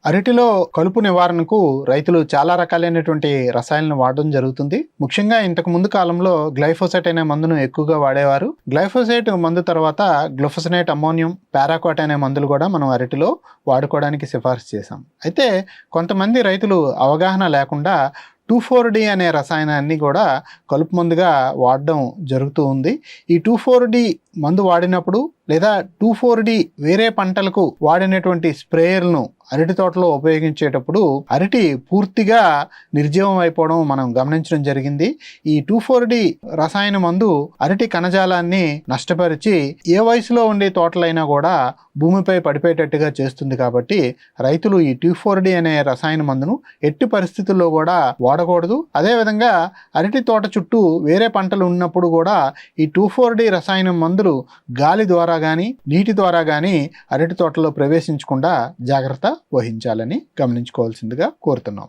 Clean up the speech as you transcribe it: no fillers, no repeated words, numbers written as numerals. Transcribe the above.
అరటిలో కలుపు నివారణకు రైతులు చాలా రకాలైనటువంటి రసాయనాలను వాడడం జరుగుతుంది. ముఖ్యంగా ఇంతకు ముందు కాలంలో గ్లైఫోసేట్ అనే మందును ఎక్కువగా వాడేవారు. గ్లైఫోసేట్ మందు తర్వాత గ్లూఫోసినేట్ అమ్మోనియం, పారాక్వాట్ అనే మందులు కూడా మనం అరటిలో వాడుకోవడానికి సిఫార్సు చేశాం. అయితే కొంతమంది రైతులు అవగాహన లేకుండా 2,4-D అనే రసాయనాన్ని కూడా కలుపు మందుగా వాడడం జరుగుతూ ఉంది. ఈ 2,4-D మందు వాడినప్పుడు లేదా 2,4-D వేరే పంటలకు వాడినటువంటి స్ప్రేయర్లను అరటి తోటలో ఉపయోగించేటప్పుడు అరటి పూర్తిగా నిర్జీవం అయిపోవడం మనం గమనించడం జరిగింది. ఈ 2,4-D రసాయన మందు అరటి కణజాలాన్ని నష్టపరిచి ఏ వయసులో ఉండే తోటలైనా కూడా భూమిపై పడిపోయేటట్టుగా చేస్తుంది. కాబట్టి రైతులు ఈ 2,4-D అనే రసాయన మందును ఎట్టి పరిస్థితుల్లో కూడా వాడకూడదు. అదేవిధంగా అరటి తోట చుట్టూ వేరే పంటలు ఉన్నప్పుడు కూడా ఈ 2,4-D రసాయన మందులు గాలి ద్వారా కానీ నీటి ద్వారా కానీ అరటి తోటలో ప్రవేశించకుండా జాగ్రత్త వహించాలని గమనించుకోవాల్సిందిగా కోరుతున్నాం.